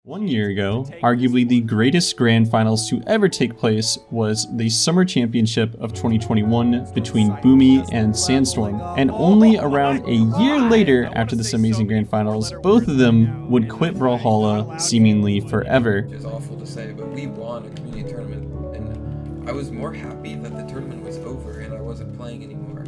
1 year ago, arguably the greatest grand finals to ever take place was the Summer Championship of 2021 between Boomi and Sandstorm. And only around a year later after this amazing grand finals, both of them would quit Brawlhalla seemingly forever. It's awful to say, but we won a community tournament, and I was more happy that the tournament was over and I wasn't playing anymore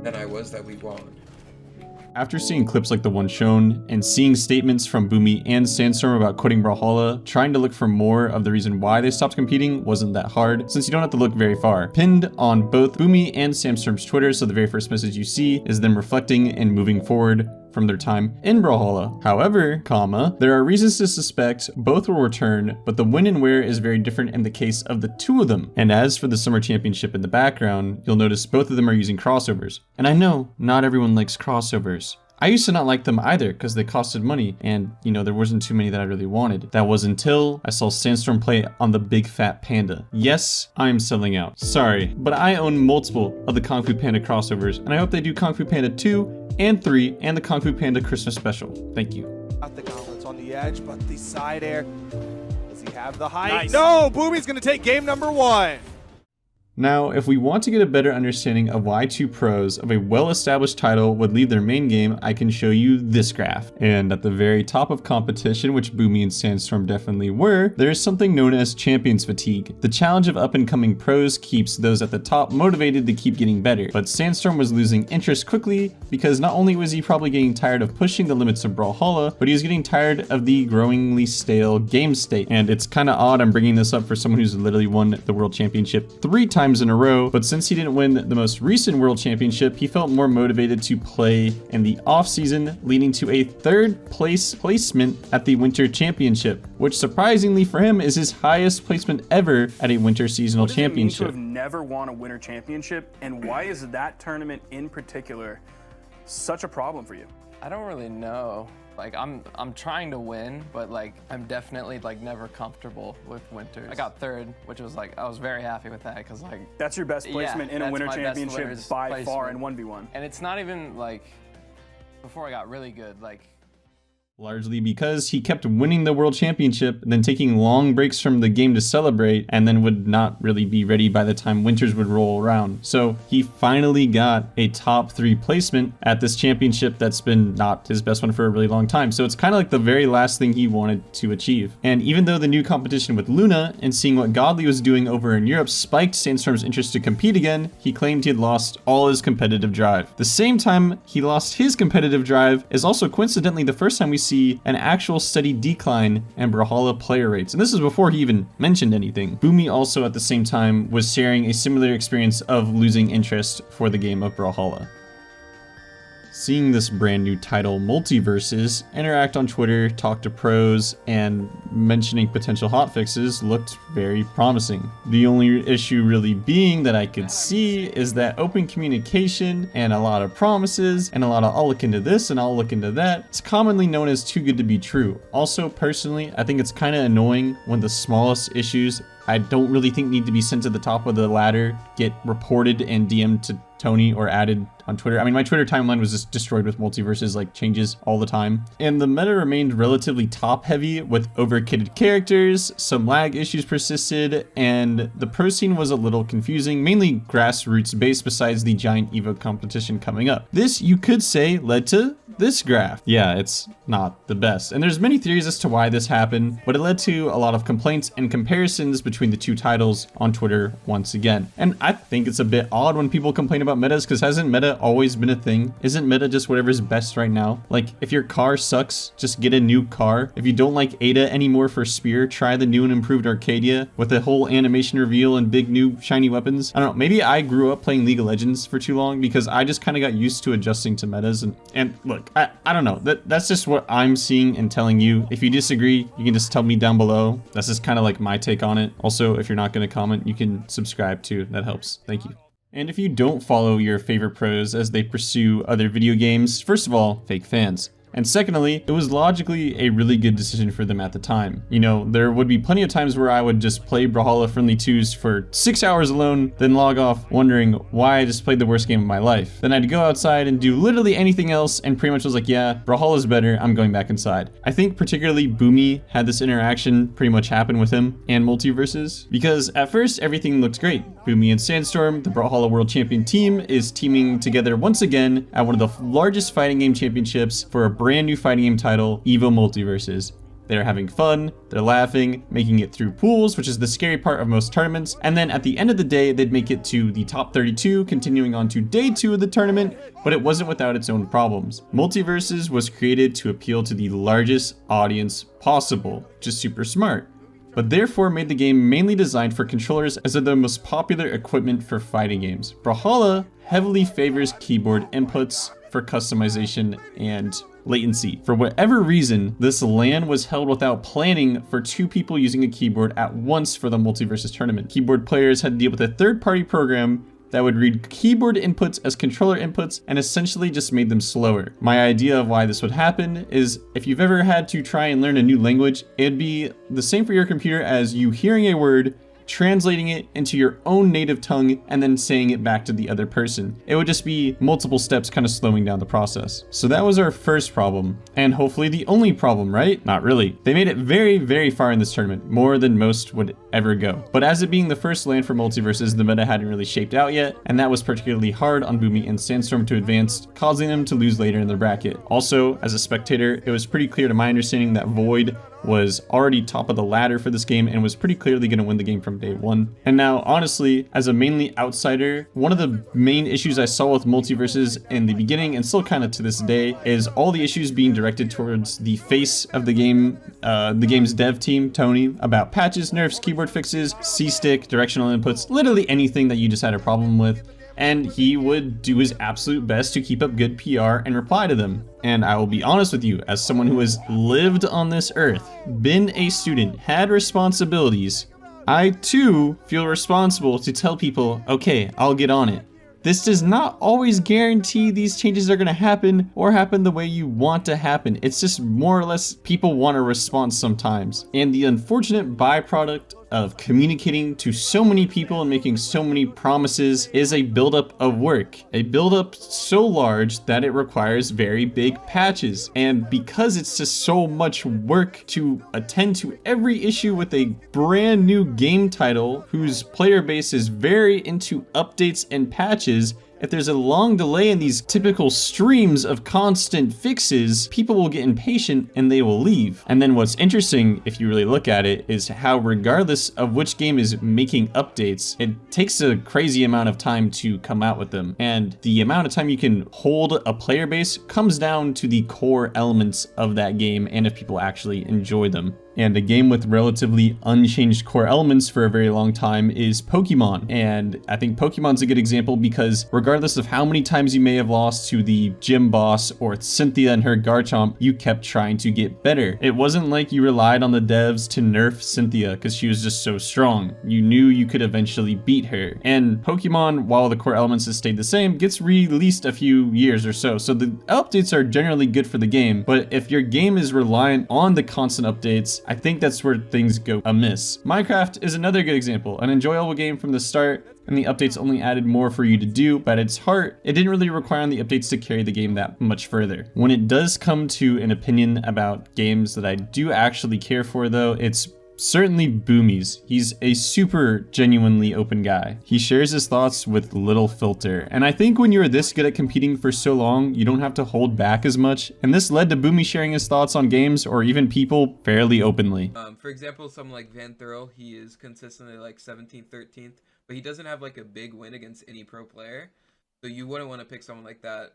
than I was that we won. After seeing clips like the one shown, and seeing statements from Boomie and Sandstorm about quitting Brawlhalla, trying to look for more of the reason why they stopped competing wasn't that hard, since you don't have to look very far. Pinned on both Boomie and Sandstorm's Twitter, so the very first message you see is them reflecting and moving forward from their time in Brawlhalla. However, there are reasons to suspect both will return, but the when and where is very different in the case of the two of them. And as for the Summer Championship in the background, you'll notice both of them are using crossovers. And I know not everyone likes crossovers. I used to not like them either because they costed money and, there wasn't too many that I really wanted. That was until I saw Sandstorm play on the Big Fat Panda. Yes, I'm selling out. Sorry, but I own multiple of the Kung Fu Panda crossovers, and I hope they do Kung Fu Panda 2 and 3 and the Kung Fu Panda Christmas special. Thank you. Got the gauntlets on the edge, but the side air. Does he have the height? Nice. No, Boomie's gonna take game number 1. Now, if we want to get a better understanding of why two pros of a well-established title would leave their main game, I can show you this graph. And at the very top of competition, which Boomie and Sandstorm definitely were, there is something known as champions fatigue. The challenge of up-and-coming pros keeps those at the top motivated to keep getting better. But Sandstorm was losing interest quickly because not only was he probably getting tired of pushing the limits of Brawlhalla, but he was getting tired of the growingly stale game state. And it's kind of odd I'm bringing this up for someone who's literally won the World Championship 3 times in a row, but since he didn't win the most recent World Championship, he felt more motivated to play in the off-season, leading to a 3rd place placement at the Winter Championship, which surprisingly for him is his highest placement ever at a Winter Seasonal Championship. What does it mean to have never won a Winter Championship, and why is that tournament in particular such a problem for you? I don't really know. Like, I'm trying to win, but I'm definitely never comfortable with winters. I got 3rd, which was I was very happy with that because that's your best placement in a Winter Championship by far in 1v1. And it's not even before I got really good, largely because he kept winning the World Championship and then taking long breaks from the game to celebrate, and then would not really be ready by the time winters would roll around. So he finally got a top 3 placement at this championship that's been not his best one for a really long time. So it's kind of like the very last thing he wanted to achieve. And even though the new competition with Luna and seeing what Godly was doing over in Europe spiked Sandstorm's interest to compete again, he claimed he had lost all his competitive drive. The same time he lost his competitive drive is also coincidentally the first time we see an actual steady decline in Brawlhalla player rates. And this is before he even mentioned anything. Boomie also at the same time was sharing a similar experience of losing interest for the game of Brawlhalla. Seeing this brand new title, Multiversus, interact on Twitter, talk to pros, and mentioning potential hotfixes looked very promising. The only issue really being that I could see is that open communication and a lot of promises and a lot of I'll look into this and I'll look into that. It's commonly known as too good to be true. Also, personally, I think it's kind of annoying when the smallest issues I don't really think need to be sent to the top of the ladder get reported and DM'd to Tony or added on Twitter. I mean, my Twitter timeline was just destroyed with Multiversus, changes all the time. And the meta remained relatively top heavy with overkitted characters, some lag issues persisted, and the pro scene was a little confusing, mainly grassroots based besides the giant Evo competition coming up. This, you could say, led to this graph. Yeah, it's not the best. And there's many theories as to why this happened, but it led to a lot of complaints and comparisons between the two titles on Twitter once again. And I think it's a bit odd when people complain about metas, because hasn't meta always been a thing? Isn't meta just whatever's best right now? If your car sucks, just get a new car. If you don't like Ada anymore for Spear, try the new and improved Arcadia with a whole animation reveal and big new shiny weapons. I don't know, maybe I grew up playing League of Legends for too long because I just kind of got used to adjusting to metas. And look, I don't know, that's just what I'm seeing and telling you. If you disagree, you can just tell me down below. That's just kind of my take on it. Also, if you're not going to comment, you can subscribe too. That helps. Thank you. And if you don't follow your favorite pros as they pursue other video games, first of all, fake fans. And secondly, it was logically a really good decision for them at the time. You know, there would be plenty of times where I would just play Brawlhalla Friendly 2s for 6 hours alone, then log off wondering why I just played the worst game of my life. Then I'd go outside and do literally anything else and pretty much was like, yeah, Brawlhalla's better, I'm going back inside. I think particularly Boomy had this interaction pretty much happen with him and Multiversus, because at first everything looked great. Boomy and Sandstorm, the Brawlhalla World Champion team, is teaming together once again at one of the largest fighting game championships for a brand new fighting game title, Evo Multiversus. They're having fun, they're laughing, making it through pools, which is the scary part of most tournaments, and then at the end of the day, they'd make it to the top 32, continuing on to day 2 of the tournament, but it wasn't without its own problems. Multiversus was created to appeal to the largest audience possible, which is super smart, but therefore made the game mainly designed for controllers as they're the most popular equipment for fighting games. Brawlhalla heavily favors keyboard inputs for customization and latency. For whatever reason, this LAN was held without planning for 2 people using a keyboard at once for the Multiversus tournament. Keyboard players had to deal with a third-party program that would read keyboard inputs as controller inputs and essentially just made them slower. My idea of why this would happen is if you've ever had to try and learn a new language, it'd be the same for your computer as you hearing a word, translating it into your own native tongue, and then saying it back to the other person. It would just be multiple steps kind of slowing down the process. So that was our first problem, and hopefully the only problem, right? Not really. They made it very, very far in this tournament, more than most would ever go. But as it being the first LAN for Multiversus, the meta hadn't really shaped out yet, and that was particularly hard on Boomie and Sandstorm to advance, causing them to lose later in the bracket. Also, as a spectator, it was pretty clear to my understanding that Void was already top of the ladder for this game and was pretty clearly going to win the game from day 1. And now, honestly, as a mainly outsider, one of the main issues I saw with Multiversus in the beginning, and still kind of to this day, is all the issues being directed towards the face of the game, the game's dev team, Tony, about patches, nerfs, keyboard fixes, C-stick, directional inputs, literally anything that you just had a problem with. And he would do his absolute best to keep up good PR and reply to them. And I will be honest with you, as someone who has lived on this earth, been a student, had responsibilities, I too feel responsible to tell people, okay, I'll get on it. This does not always guarantee these changes are going to happen or happen the way you want to happen. It's just more or less people want a response sometimes. And the unfortunate byproduct of communicating to so many people and making so many promises is a buildup of work. A buildup so large that it requires very big patches. And because it's just so much work to attend to every issue with a brand new game title whose player base is very into updates and patches, if there's a long delay in these typical streams of constant fixes, people will get impatient and they will leave. And then what's interesting, if you really look at it, is how regardless of which game is making updates, it takes a crazy amount of time to come out with them. And the amount of time you can hold a player base comes down to the core elements of that game and if people actually enjoy them. And a game with relatively unchanged core elements for a very long time is Pokemon. And I think Pokemon's a good example because regardless of how many times you may have lost to the gym boss or Cynthia and her Garchomp, you kept trying to get better. It wasn't like you relied on the devs to nerf Cynthia because she was just so strong. You knew you could eventually beat her. And Pokemon, while the core elements have stayed the same, gets released a few years or so. So the updates are generally good for the game. But if your game is reliant on the constant updates, I think that's where things go amiss. Minecraft is another good example, an enjoyable game from the start, and the updates only added more for you to do, but at its heart, it didn't really require the updates to carry the game that much further. When it does come to an opinion about games that I do actually care for though, it's certainly Boomie's. He's a super genuinely open guy. He shares his thoughts with little filter. And I think when you're this good at competing for so long, you don't have to hold back as much. And this led to Boomie sharing his thoughts on games or even people fairly openly. For example, someone like Van Thurl, he is consistently like 17th, 13th, but he doesn't have like a big win against any pro player. So you wouldn't want to pick someone like that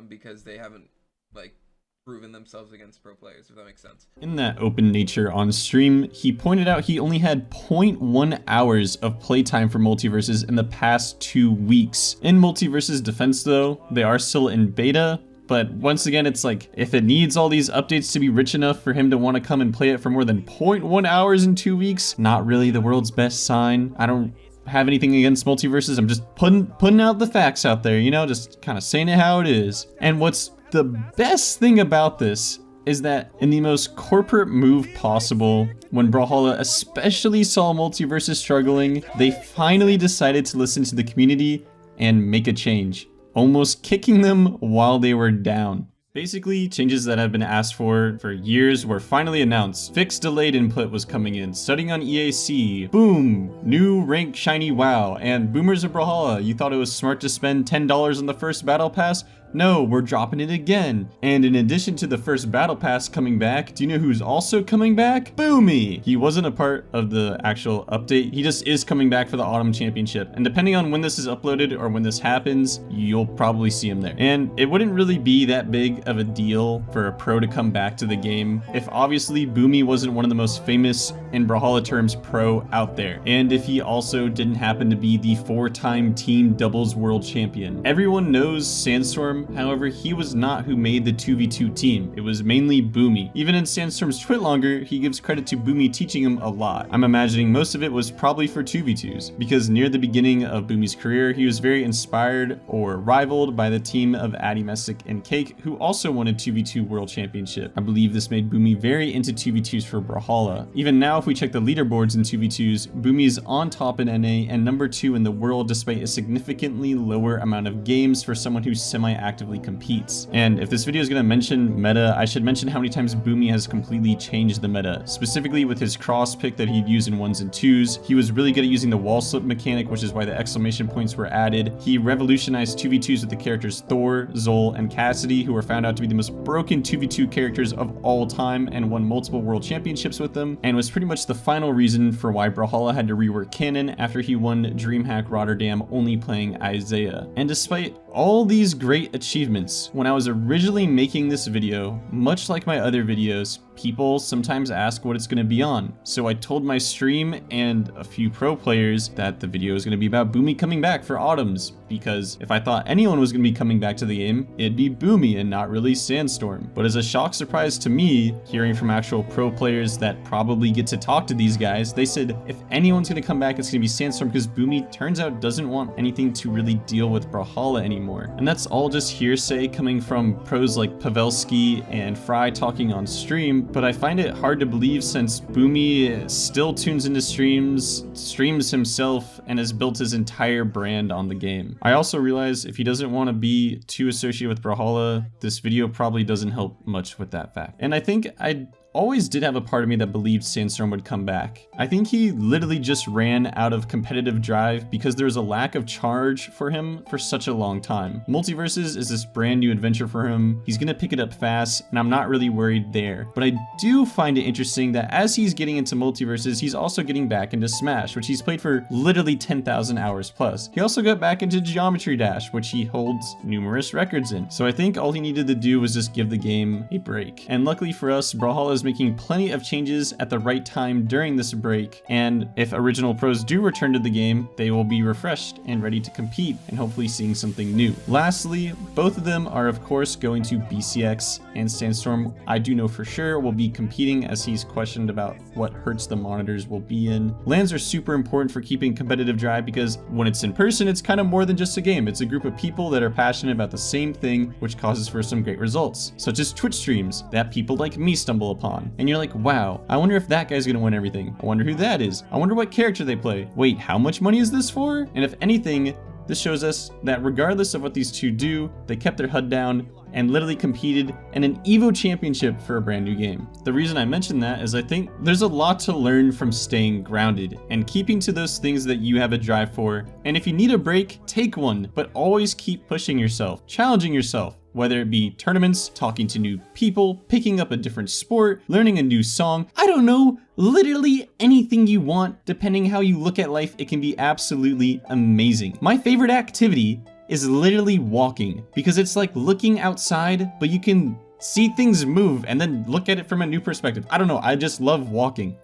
because they haven't like proven themselves against pro players, if that makes sense. In that open nature on stream, he pointed out he only had 0.1 hours of playtime for Multiversus in the past 2 weeks. In Multiversus' defense though, they are still in beta, but once again, it's like, if it needs all these updates to be rich enough for him to want to come and play it for more than 0.1 hours in 2 weeks, not really the world's best sign. I don't have anything against Multiversus, I'm just putting out the facts out there, you know, just kind of saying it how it is. And what's the best thing about this is that in the most corporate move possible, when Brawlhalla especially saw Multiversus struggling, they finally decided to listen to the community and make a change, almost kicking them while they were down. Basically, changes that have been asked for years were finally announced. Fixed delayed input was coming in, studying on EAC, boom, new rank shiny WoW, and boomers of Brawlhalla, you thought it was smart to spend $10 on the first battle pass? No, we're dropping it again. And in addition to the first battle pass coming back, do you know who's also coming back? Boomy! He wasn't a part of the actual update, he just is coming back for the Autumn Championship. And depending on when this is uploaded or when this happens, you'll probably see him there. And it wouldn't really be that big of a deal for a pro to come back to the game if obviously Boomie wasn't one of the most famous, in Brawlhalla terms, pro out there. And if he also didn't happen to be the 4-time team doubles world champion. Everyone knows Sandstorm. However, he was not who made the 2v2 team. It was mainly Boomie. Even in Sandstorm's Twitlonger, he gives credit to Boomie teaching him a lot. I'm imagining most of it was probably for 2v2s, because near the beginning of Boomie's career, he was very inspired or rivaled by the team of Addy Messick and Cake, who also won a 2v2 world championship. I believe this made Boomie very into 2v2s for Brawlhalla. Even now, if we check the leaderboards in 2v2s, Boomie is on top in NA and number 2 in the world despite a significantly lower amount of games for someone who's semi-actively competes. And if this video is going to mention meta, I should mention how many times Boomie has completely changed the meta, specifically with his cross pick that he'd use in 1s and 2s. He was really good at using the wall slip mechanic, which is why the exclamation points were added. He revolutionized 2v2s with the characters Thor, Zol, and Cassidy, who were found out to be the most broken 2v2 characters of all time and won multiple world championships with them, and was pretty much the final reason for why Brawlhalla had to rework canon after he won DreamHack Rotterdam only playing Isaiah. And despite all these great achievements, when I was originally making this video, much like my other videos, people sometimes ask what it's going to be on. So I told my stream and a few pro players that the video is going to be about Boomie coming back for Autumns, because if I thought anyone was going to be coming back to the game, it'd be Boomie and not really Sandstorm. But as a shock surprise to me, hearing from actual pro players that probably get to talk to these guys, they said if anyone's going to come back, it's going to be Sandstorm, because Boomie turns out doesn't want anything to really deal with Brawlhalla anymore. And that's all just hearsay coming from pros like Pavelski and Fry talking on stream, but I find it hard to believe since Boomie still tunes into streams himself, and has built his entire brand on the game. I also realize if he doesn't want to be too associated with Brawlhalla, this video probably doesn't help much with that fact. And I think I always did have a part of me that believed Sandstorm would come back. I think he literally just ran out of competitive drive because there was a lack of charge for him for such a long time. Multiversus is this brand new adventure for him. He's gonna pick it up fast, and I'm not really worried there. But I do find it interesting that as he's getting into Multiversus, he's also getting back into Smash, which he's played for literally 10,000 hours plus. He also got back into Geometry Dash, which he holds numerous records in. So I think all he needed to do was just give the game a break. And luckily for us, Brawlhalla is making plenty of changes at the right time during this break, and if original pros do return to the game, they will be refreshed and ready to compete and hopefully seeing something new. Lastly, both of them are of course going to BCX, and Sandstorm I do know for sure will be competing, as he's questioned about what hertz the monitors will be in. LANs are super important for keeping competitive drive because when it's in person, it's kind of more than just a game. It's a group of people that are passionate about the same thing, which causes for some great results, such as Twitch streams that people like me stumble upon. And you're like, wow, I wonder if that guy's gonna win everything. I wonder who that is. I wonder what character they play. Wait, how much money is this for? And if anything, this shows us that regardless of what these two do, they kept their HUD down and literally competed in an EVO championship for a brand new game. The reason I mention that is I think there's a lot to learn from staying grounded and keeping to those things that you have a drive for. And if you need a break, take one, but always keep pushing yourself, challenging yourself. Whether it be tournaments, talking to new people, picking up a different sport, learning a new song, I don't know, literally anything you want. Depending how you look at life, it can be absolutely amazing. My favorite activity is literally walking, because it's like looking outside, but you can see things move and then look at it from a new perspective. I don't know, I just love walking.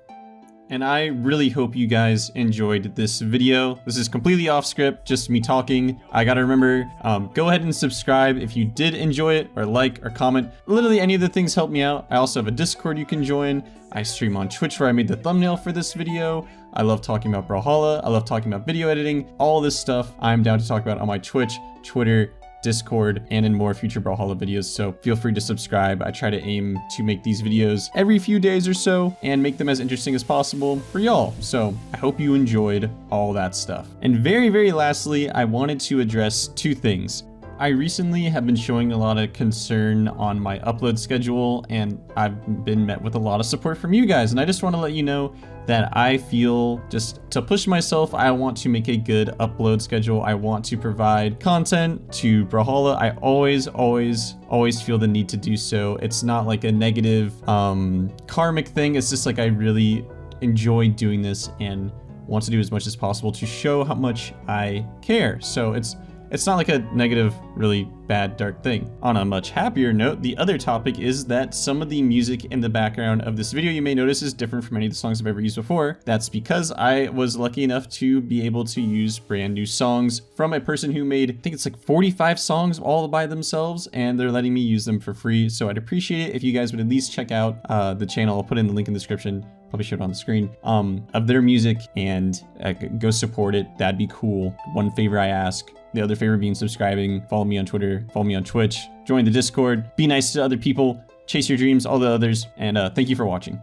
And I really hope you guys enjoyed this video. This is completely off script, just me talking. I gotta remember, go ahead and subscribe if you did enjoy it, or like or comment. Literally any of the things help me out. I also have a Discord you can join. I stream on Twitch where I made the thumbnail for this video. I love talking about Brawlhalla. I love talking about video editing. All this stuff I'm down to talk about on my Twitch, Twitter, Discord, and in more future Brawlhalla videos, so feel free to subscribe. I try to aim to make these videos every few days or so and make them as interesting as possible for y'all. So I hope you enjoyed all that stuff. And very lastly, I wanted to address two things. I recently have been showing a lot of concern on my upload schedule, and I've been met with a lot of support from you guys, and I just want to let you know that I feel just to push myself, I want to make a good upload schedule. I want to provide content to Brawlhalla. I always feel the need to do so. It's not like a negative karmic thing. It's just like I really enjoy doing this and want to do as much as possible to show how much I care. So it's not like a negative, really bad, dark thing. On a much happier note, the other topic is that some of the music in the background of this video you may notice is different from any of the songs I've ever used before. That's because I was lucky enough to be able to use brand new songs from a person who made, I think it's like 45 songs all by themselves, and they're letting me use them for free. So I'd appreciate it if you guys would at least check out the channel. I'll put in the link in the description. Probably show it on the screen, of their music, and go support it. That'd be cool. One favor I ask. The other favor being subscribing, follow me on Twitter, follow me on Twitch, join the Discord, be nice to other people, chase your dreams, all the others, and thank you for watching.